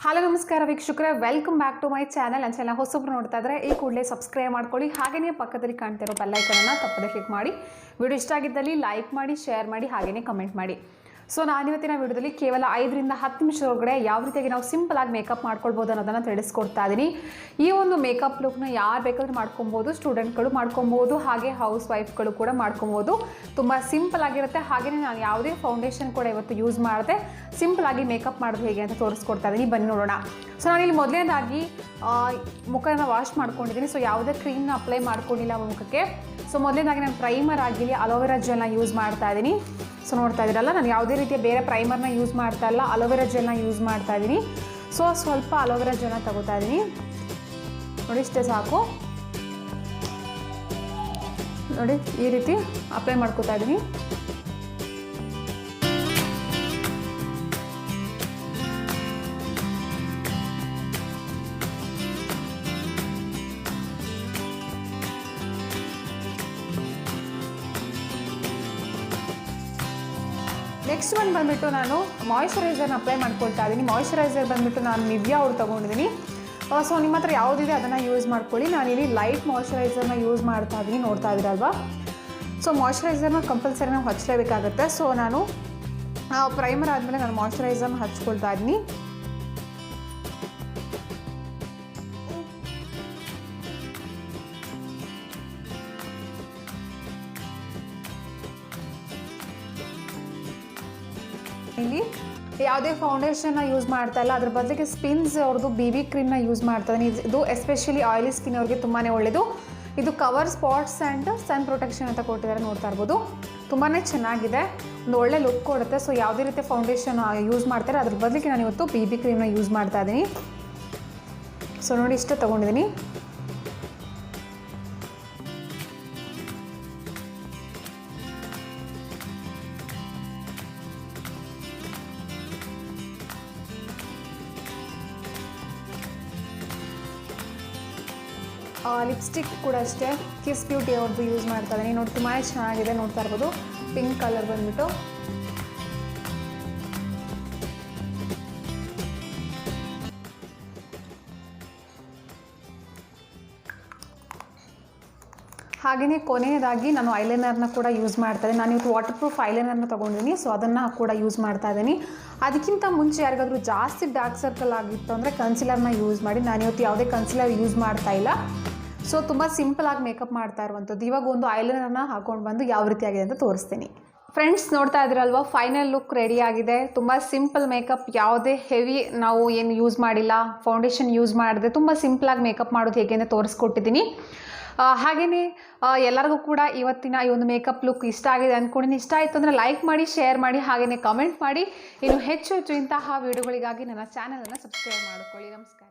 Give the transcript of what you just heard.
Hello ನಮಸ್ಕಾರ ವೀಕ್ಷಕರೇ, welcome back to my channel. ನನ್ನ ಚಾನಲ್ ಹೊಸಬ್ರು ನೋಡ್ತಾ ಇದ್ರೆ ಈ ಕೂಡಲೇ ಸಬ್ಸ್ಕ್ರೈಬ್ ಮಾಡ್ಕೊಳ್ಳಿ. ಹಾಗೆಯೇ ಪಕ್ಕದಲ್ಲಿ ಕಾಣ್ತಿರೋ ಬೆಲ್ ಐಕನನ್ನು ತಪ್ಪದೆ ಕ್ಲಿಕ್ ಮಾಡಿ. ವಿಡಿಯೋ ಇಷ್ಟ ಆಗಿದ್ದಲ್ಲಿ ಲೈಕ್ ಮಾಡಿ, ಶೇರ್ ಮಾಡಿ, ಹಾಗೆಯೇ ಕಮೆಂಟ್ ಮಾಡಿ. ಸೊ ನಾನಿವತ್ತಿನ ವಿಡಿಯೋದಲ್ಲಿ ಕೇವಲ 5 ರಿಂದ 10 ನಿಮಿಷದೊಳಗಡೆ ಯಾವ ರೀತಿಯಾಗಿ ನಾವು ಸಿಂಪಲ್ ಆಗಿ ಮೇಕಪ್ ಮಾಡ್ಕೊಳ್ಬೋದು ಅನ್ನೋದನ್ನು ತಿಳಿಸ್ಕೊಡ್ತಾ ಇದ್ದೀನಿ. ಈ ಒಂದು ಮೇಕಪ್ ಲುಕ್ನ ಯಾರು ಬೇಕಾದ್ರೂ ಮಾಡ್ಕೊಬೋದು, ಸ್ಟೂಡೆಂಟ್ಗಳು ಮಾಡ್ಕೊಬೋದು, ಹಾಗೆ ಹೌಸ್ ವೈಫ್ಗಳು ಕೂಡ ಮಾಡ್ಕೊಬೋದು. ತುಂಬ ಸಿಂಪಲ್ ಆಗಿರುತ್ತೆ. ಹಾಗೆಯೇ ನಾನು ಯಾವುದೇ ಫೌಂಡೇಶನ್ ಕೂಡ ಇವತ್ತು ಯೂಸ್ ಮಾಡದೆ ಸಿಂಪಲ್ ಆಗಿ ಮೇಕಪ್ ಮಾಡೋದು ಹೇಗೆ ಅಂತ ತೋರಿಸ್ಕೊಡ್ತಾ ಇದ್ದೀನಿ. ಬನ್ನಿ ನೋಡೋಣ. ಸೊ ನಾನಿಲ್ಲಿ ಮೊದಲನೇದಾಗಿ ಮುಖನ ವಾಶ್ ಮಾಡ್ಕೊಂಡಿದ್ದೀನಿ. ಸೊ ಯಾವುದೇ ಕ್ರೀಮ್ನ ಅಪ್ಲೈ ಮಾಡ್ಕೊಂಡಿಲ್ಲ ಮುಖಕ್ಕೆ. ಸೊ ಮೊದಲನೇದಾಗಿ ನಾನು ಪ್ರೈಮರ್ ಆಗಿಲಿ ಅಲೋವೆರಾ ಜೆಲ್ನ ಯೂಸ್ ಮಾಡ್ತಾ ಇದ್ದೀನಿ. ಸೊ ನೋಡ್ತಾ ಇದ್ದೀರಲ್ಲ, ನಾನು ಯಾವುದೇ ರೀತಿಯ ಬೇರೆ ಪ್ರೈಮರ್ನ ಯೂಸ್ ಮಾಡ್ತಾ ಇಲ್ಲ, ಅಲೋವೆರಾ ಜೆಲ್ನ ಯೂಸ್ ಮಾಡ್ತಾ ಇದ್ದೀನಿ. ಸೊ ಸ್ವಲ್ಪ ಅಲೋವೆರಾ ಜೆಲ್ನ ತಗೋತಾ ಇದ್ದೀನಿ. ನೋಡಿ, ಇಷ್ಟೇ ಸಾಕು. ನೋಡಿ, ಈ ರೀತಿ ಅಪ್ಲೈ ಮಾಡ್ಕೋತಾ ಇದ್ದೀನಿ. ನೆಕ್ಸ್ಟ್ ಒಂದು ಬಂದುಬಿಟ್ಟು ನಾನು ಮಾಯಿಶ್ಚರೈಸರ್ನ ಅಪ್ಲೈ ಮಾಡ್ಕೊಳ್ತಾ ಇದ್ದೀನಿ. ಮಾಯಿಶ್ಚರೈಸರ್ ಬಂದುಬಿಟ್ಟು ನಾನು ನಿವ್ಯಾ ಅವ್ರು ತೊಗೊಂಡಿದ್ದೀನಿ. ಸೊ ನಿಮ್ಮ ಹತ್ರ ಯಾವುದಿದೆ ಅದನ್ನು ಯೂಸ್ ಮಾಡ್ಕೊಳ್ಳಿ. ನಾನಿಲ್ಲಿ ಲೈಟ್ ಮಾಯಿಶ್ಚರೈಸರ್ನ ಯೂಸ್ ಮಾಡ್ತಾ ಇದ್ದೀನಿ, ನೋಡ್ತಾ ಇದ್ದೀರಲ್ವಾ. ಸೊ ಮಾಯಿಶ್ಚರೈಸರ್ನ ಕಂಪಲ್ಸರಿ ನಾವು ಹಚ್ಚಲೇಬೇಕಾಗುತ್ತೆ. ಸೊ ನಾನು ಪ್ರೈಮರ್ ಆದಮೇಲೆ ನಾನು ಮಾಯಿಶ್ಚರೈಸರ್ನ ಹಚ್ಕೊಳ್ತಾ ಇದ್ದೀನಿ. ಇಲ್ಲಿ ಯಾವುದೇ ಫೌಂಡೇಶನ್ನ ಯೂಸ್ ಮಾಡ್ತಾ ಇಲ್ಲ, ಅದ್ರ ಬದಲಿಗೆ ಸ್ಪಿನ್ಸ್ ಅವ್ರದ್ದು BB ಕ್ರೀಮ್ನ ಯೂಸ್ ಮಾಡ್ತಾ ಇದ್ದೀನಿ. ಇದು ಎಸ್ಪೆಷಲಿ ಆಯಿಲಿ ಸ್ಕಿನ್ ಅವ್ರಿಗೆ ತುಂಬಾ ಒಳ್ಳೆಯದು. ಇದು cover spots and sun protection ಅಂತ ಕೊಟ್ಟಿದ್ದಾರೆ, ನೋಡ್ತಾ ಇರ್ಬೋದು. ತುಂಬಾ ಚೆನ್ನಾಗಿದೆ, ಒಂದು ಒಳ್ಳೆ ಲುಕ್ ಕೊಡುತ್ತೆ. ಸೊ ಯಾವುದೇ ರೀತಿ ಫೌಂಡೇಶನ್ ಯೂಸ್ ಮಾಡ್ತಾರೆ, ಅದ್ರ ಬದಲಿಗೆ ನಾನು ಇವತ್ತು BB ಕ್ರೀಮ್ನ ಯೂಸ್ ಮಾಡ್ತಾ ಇದ್ದೀನಿ. ಸೊ ನೋಡಿ, ಇಷ್ಟೇ ತೊಗೊಂಡಿದ್ದೀನಿ. ಲಿಪ್ಸ್ಟಿಕ್ ಕೂಡ ಅಷ್ಟೇ ಕಿಸ್ ಬ್ಯೂಟಿ ಅವ್ರದ್ದು ಯೂಸ್ ಮಾಡ್ತಾ ಇದ್ದೀನಿ. ನೋಡಿ, ತುಂಬಾ ಚೆನ್ನಾಗಿದೆ, ನೋಡ್ತಾ ಇರ್ಬೋದು. ಪಿಂಕ್ ಕಲರ್ ಬಂದ್ಬಿಟ್ಟು. ಹಾಗೆಯೇ ಕೊನೆಯದಾಗಿ ನಾನು ಐಲೈನರ್ನ ಕೂಡ ಯೂಸ್ ಮಾಡ್ತಾ ಇದ್ದೀನಿ. ನಾನು ಇವತ್ತು ವಾಟರ್ ಪ್ರೂಫ್ ಐಲೈನರ್ನ ತೊಗೊಂಡಿದ್ದೀನಿ. ಸೊ ಅದನ್ನು ಕೂಡ ಯೂಸ್ ಮಾಡ್ತಾ ಇದ್ದೀನಿ. ಅದಕ್ಕಿಂತ ಮುಂಚೆ ಯಾರಿಗಾದ್ರೂ ಜಾಸ್ತಿ ಡಾರ್ಕ್ ಸರ್ಕಲ್ ಆಗಿತ್ತು ಅಂದರೆ ಕನ್ಸಿಲರ್ನ ಯೂಸ್ ಮಾಡಿ. ನಾನು ಇವತ್ತು ಯಾವುದೇ ಕನ್ಸಿಲರ್ ಯೂಸ್ ಮಾಡ್ತಾ ಇಲ್ಲ. ಸೊ ತುಂಬ ಸಿಂಪಲಾಗಿ ಮೇಕಪ್ ಮಾಡ್ತಾ ಇರುವಂಥದ್ದು. ಇವಾಗ ಒಂದು ಐಲೈನರ್ನ ಹಾಕೊಂಡು ಬಂದು ಯಾವ ರೀತಿಯಾಗಿದೆ ಅಂತ ತೋರಿಸ್ತೀನಿ. ಫ್ರೆಂಡ್ಸ್, ನೋಡ್ತಾ ಇದ್ರಲ್ವ, ಫೈನಲ್ ಲುಕ್ ರೆಡಿ ಆಗಿದೆ. ತುಂಬ ಸಿಂಪಲ್ ಮೇಕಪ್, ಯಾವುದೇ ಹೆವಿ ನಾವು ಏನು ಯೂಸ್ ಮಾಡಿಲ್ಲ, ಫೌಂಡೇಶನ್ ಯೂಸ್ ಮಾಡಿದೆ. ತುಂಬ ಸಿಂಪಲಾಗಿ ಮೇಕಪ್ ಮಾಡೋದು ಹೇಗೆ ಅಂತ ತೋರಿಸ್ಕೊಟ್ಟಿದ್ದೀನಿ. ಹಾಗೆಯೇ ಎಲ್ಲರಿಗೂ ಕೂಡ ಇವತ್ತಿನ ಈ ಒಂದು ಮೇಕಪ್ ಲುಕ್ ಇಷ್ಟ ಆಗಿದೆ ಅಂದ್ಕೊಂಡಿನಿ. ಇಷ್ಟ ಆಯಿತು ಅಂದರೆ ಲೈಕ್ ಮಾಡಿ, ಶೇರ್ ಮಾಡಿ, ಹಾಗೆಯೇ ಕಮೆಂಟ್ ಮಾಡಿ. ಇನ್ನು ಹೆಚ್ಚು ಇಂತಹ ವಿಡಿಯೋಗಳಿಗಾಗಿ ನನ್ನ ಚಾನಲನ್ನು ಸಬ್ಸ್ಕ್ರೈಬ್ ಮಾಡಿಕೊಳ್ಳಿ. ನಮಸ್ಕಾರ.